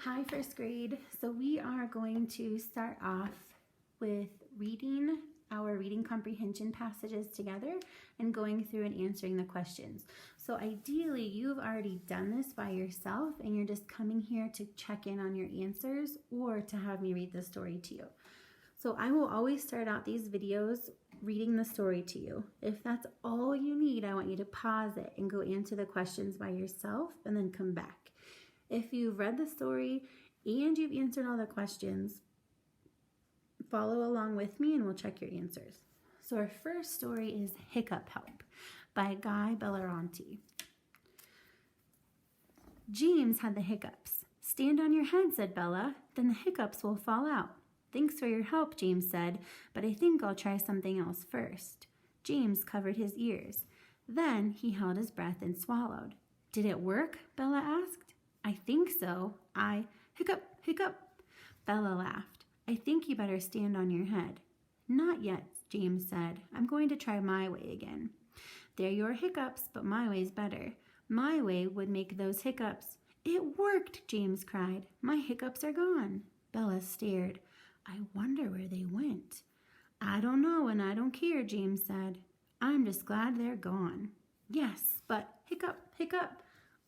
Hi, first grade. So we are going to start off with reading our reading comprehension passages together and going through and answering the questions. So ideally, you've already done this by yourself and you're just coming here to check in on your answers or to have me read the story to you. So I will always start out these videos reading the story to you. If that's all you need, I want you to pause it and go answer the questions by yourself and then come back. If you've read the story and you've answered all the questions, follow along with me and we'll check your answers. So our first story is Hiccup Help by Guy Belleranti. James had the hiccups. "Stand on your head," said Bella, "then the hiccups will fall out." "Thanks for your help," James said, "but I think I'll try something else first." James covered his ears. Then he held his breath and swallowed. "Did it work?" Bella asked. "I think so. Hiccup, hiccup." Bella laughed. "I think you better stand on your head." "Not yet," James said. "I'm going to try my way again." "They're your hiccups, but my way's better. My way would make those hiccups." "It worked," James cried. "My hiccups are gone." Bella stared. "I wonder where they went." "I don't know and I don't care," James said. "I'm just glad they're gone." "Yes, but hiccup, hiccup."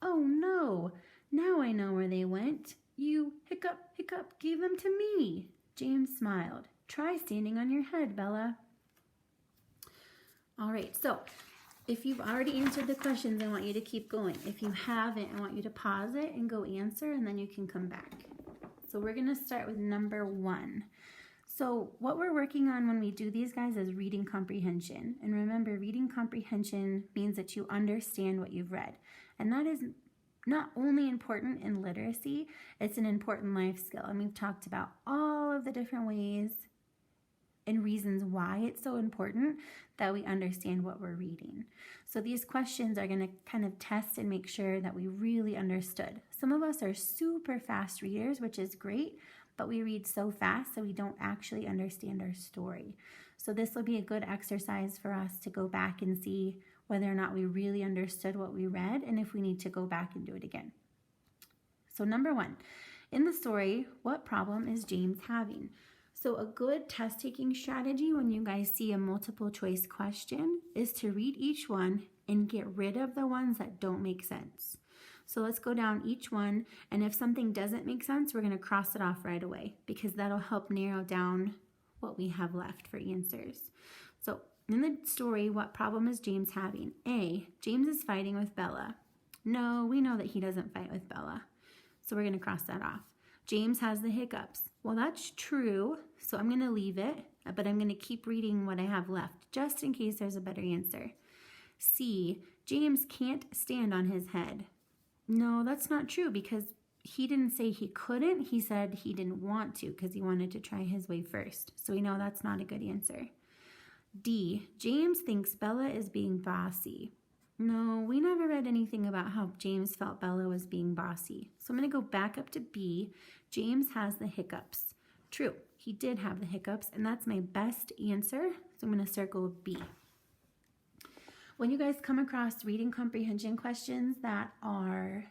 "Oh no, now I know where they went. You, hiccup, hiccup, gave them to me." James smiled. "Try standing on your head, Bella." All right, so if you've already answered the questions, I want you to keep going. If you haven't, I want you to pause it and go answer, and then you can come back. So we're going to start with number 1. So what we're working on when we do these guys is reading comprehension. And remember, reading comprehension means that you understand what you've read. And that is not only important in literacy, it's an important life skill. And we've talked about all of the different ways and reasons why it's so important that we understand what we're reading. So these questions are going to kind of test and make sure that we really understood. Some of us are super fast readers, which is great, but we read so fast that we don't actually understand our story. So this will be a good exercise for us to go back and see whether or not we really understood what we read and if we need to go back and do it again. So number 1, in the story, what problem is James having? So a good test-taking strategy when you guys see a multiple choice question is to read each one and get rid of the ones that don't make sense. So let's go down each one, and if something doesn't make sense, we're going to cross it off right away because that'll help narrow down what we have left for answers. So in the story, what problem is James having? A, James is fighting with Bella. No, we know that he doesn't fight with Bella. So we're going to cross that off. James has the hiccups. Well, that's true, so I'm going to leave it, but I'm going to keep reading what I have left, just in case there's a better answer. C, James can't stand on his head. No, that's not true because he didn't say he couldn't. He said he didn't want to because he wanted to try his way first. So we know that's not a good answer. D, James thinks Bella is being bossy. No, we never read anything about how James felt Bella was being bossy. So I'm going to go back up to B. James has the hiccups. True, he did have the hiccups, and that's my best answer. So I'm going to circle B. When you guys come across reading comprehension questions that are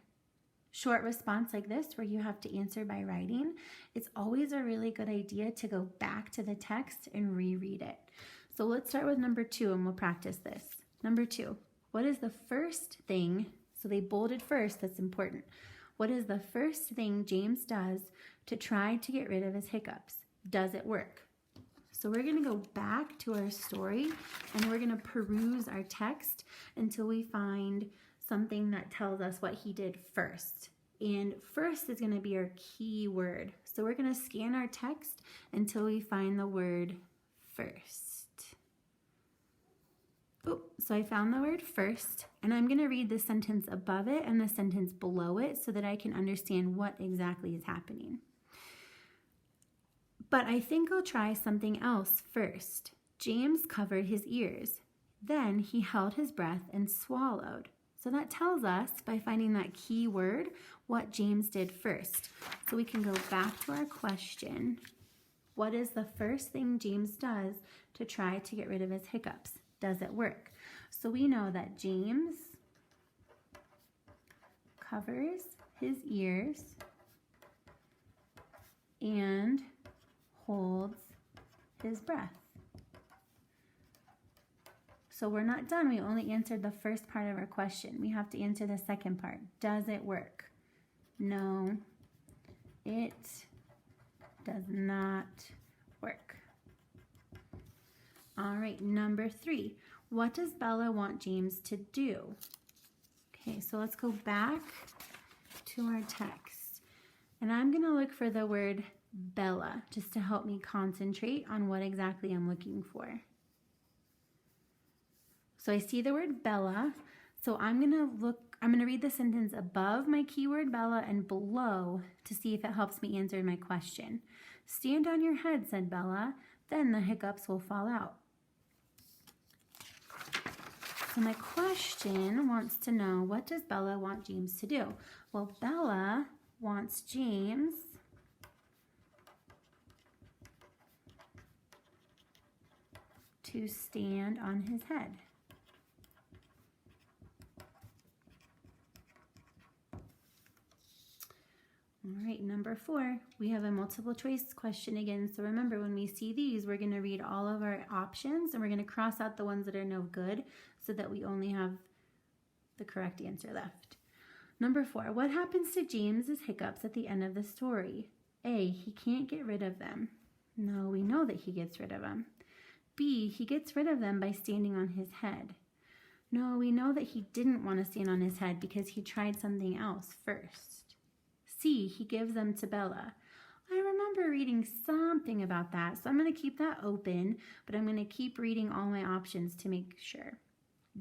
short response like this, where you have to answer by writing, it's always a really good idea to go back to the text and reread it. So let's start with number 2 and we'll practice this. Number 2, what is the first thing, so they bolded first, that's important. What is the first thing James does to try to get rid of his hiccups? Does it work? So we're going to go back to our story and we're going to peruse our text until we find something that tells us what he did first. And first is going to be our key word. So we're going to scan our text until we find the word first. Oh, so I found the word first, and I'm going to read the sentence above it and the sentence below it so that I can understand what exactly is happening. But I think I'll try something else first. James covered his ears. Then he held his breath and swallowed. So that tells us, by finding that key word, what James did first. So we can go back to our question. What is the first thing James does to try to get rid of his hiccups? Does it work? So we know that James covers his ears and holds his breath. So we're not done. We only answered the first part of our question. We have to answer the second part. Does it work? No, it does not work. All right, number 3. What does Bella want James to do? Okay, so let's go back to our text. And I'm going to look for the word Bella just to help me concentrate on what exactly I'm looking for. So I see the word Bella. So I'm going to read the sentence above my keyword Bella and below to see if it helps me answer my question. Stand on your head, said Bella. Then the hiccups will fall out. So my question wants to know, what does Bella want James to do? Well, Bella wants James to stand on his head. All right, number 4, we have a multiple choice question again. So remember, when we see these, we're going to read all of our options and we're going to cross out the ones that are no good so that we only have the correct answer left. Number 4, what happens to James's hiccups at the end of the story? A, he can't get rid of them. No, we know that he gets rid of them. B, he gets rid of them by standing on his head. No, we know that he didn't want to stand on his head because he tried something else first. C, he gives them to Bella. I remember reading something about that, so I'm going to keep that open, but I'm going to keep reading all my options to make sure.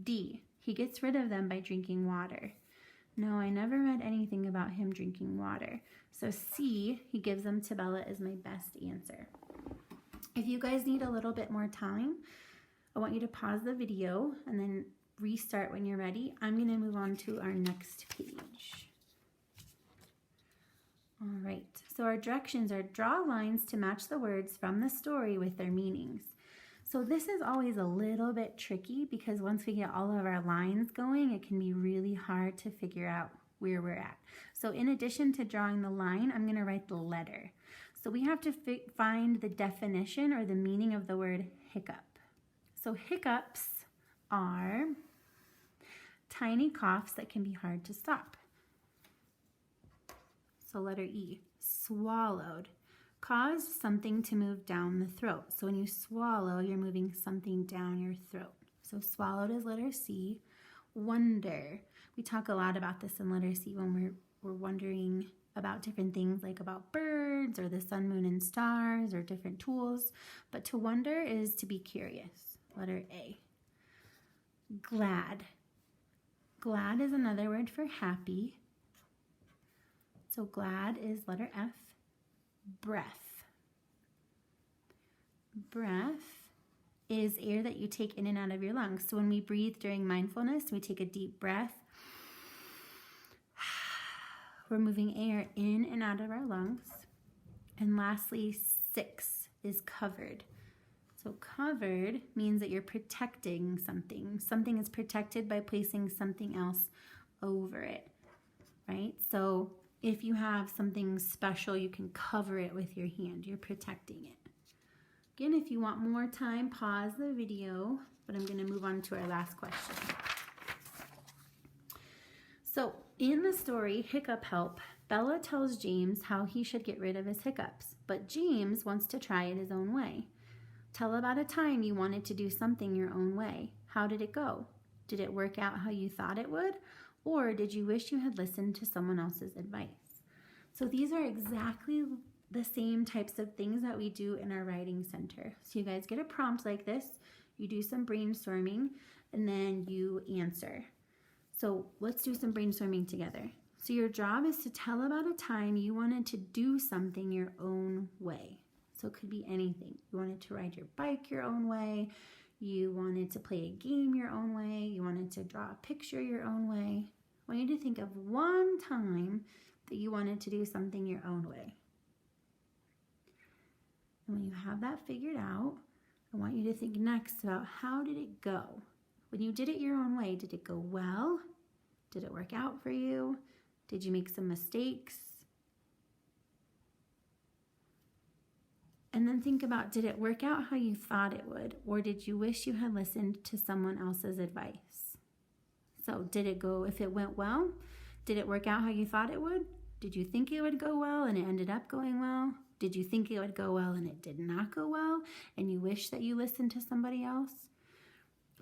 D, he gets rid of them by drinking water. No, I never read anything about him drinking water. So C, he gives them to Bella, is my best answer. If you guys need a little bit more time, I want you to pause the video and then restart when you're ready. I'm going to move on to our next page. All right, so our directions are draw lines to match the words from the story with their meanings. So this is always a little bit tricky because once we get all of our lines going, it can be really hard to figure out where we're at. So in addition to drawing the line, I'm going to write the letter. So we have to find the definition or the meaning of the word hiccup. So hiccups are tiny coughs that can be hard to stop. So letter E, swallowed, caused something to move down the throat. So when you swallow, you're moving something down your throat. So swallowed is letter C. Wonder, we talk a lot about this in letter C when we're wondering about different things like about birds or the sun, moon, and stars or different tools. But to wonder is to be curious, letter A. Glad, glad is another word for happy. So glad is letter F. Breath. Breath is air that you take in and out of your lungs. So when we breathe during mindfulness, we take a deep breath. We're moving air in and out of our lungs. And lastly, 6 is covered. So covered means that you're protecting something. Something is protected by placing something else over it, right? So if you have something special, you can cover it with your hand. You're protecting it. Again, if you want more time, pause the video, but I'm going to move on to our last question. So in the story, Hiccup Help, Bella tells James how he should get rid of his hiccups, but James wants to try it his own way. Tell about a time you wanted to do something your own way. How did it go? Did it work out how you thought it would? Or did you wish you had listened to someone else's advice? So these are exactly the same types of things that we do in our writing center. So you guys get a prompt like this, you do some brainstorming, and then you answer. So let's do some brainstorming together. So your job is to tell about a time you wanted to do something your own way. So it could be anything. You wanted to ride your bike your own way. You wanted to play a game your own way. You wanted to draw a picture your own way. I want you to think of one time that you wanted to do something your own way. And when you have that figured out, I want you to think next about how did it go? When you did it your own way, did it go well? Did it work out for you? Did you make some mistakes? think about, did it work out how you thought it would? Or did you wish you had listened to someone else's advice? So did it go, if it went well, did it work out how you thought it would? Did you think it would go well and it ended up going well? Did you think it would go well and it did not go well and you wish that you listened to somebody else?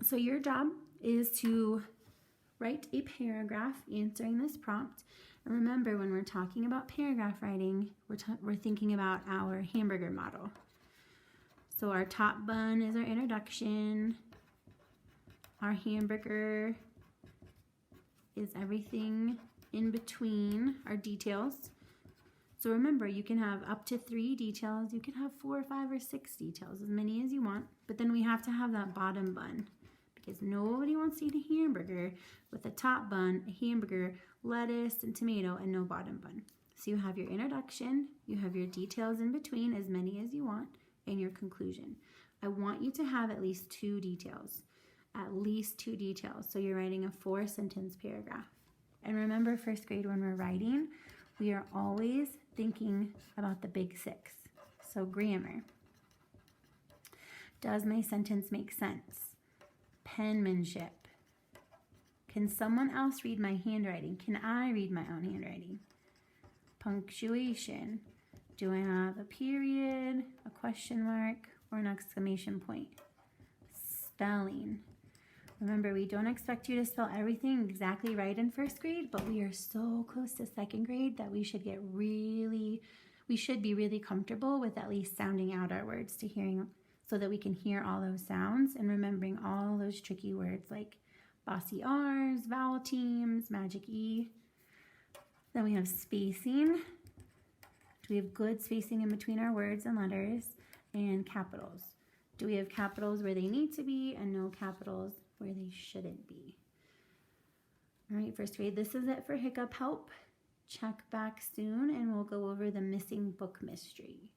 So your job is to write a paragraph answering this prompt. And remember, when we're talking about paragraph writing, we're thinking about our hamburger model. So our top bun is our introduction. Our hamburger is everything in between, our details. So remember, you can have up to 3 details. You can have 4 or 5 or 6 details, as many as you want. But then we have to have that bottom bun, because nobody wants to eat a hamburger with a top bun, a hamburger, lettuce, and tomato, and no bottom bun. So you have your introduction, you have your details in between, as many as you want, and your conclusion. I want you to have at least 2 details. At least 2 details. So you're writing a 4-sentence paragraph. And remember, first grade, when we're writing, we are always thinking about the big 6. So grammar. Does my sentence make sense? Penmanship. Can someone else read my handwriting? Can I read my own handwriting? Punctuation. Do I have a period, a question mark, or an exclamation point? Spelling. Remember, we don't expect you to spell everything exactly right in first grade, but we are so close to second grade that we should be really comfortable with at least sounding out our words to hearing, so that we can hear all those sounds and remembering all those tricky words like bossy R's, vowel teams, magic E. Then we have spacing. Do we have good spacing in between our words and letters? And capitals. Do we have capitals where they need to be and no capitals where they shouldn't be? All right, first grade, this is it for Hiccup Help. Check back soon and we'll go over the missing book mystery.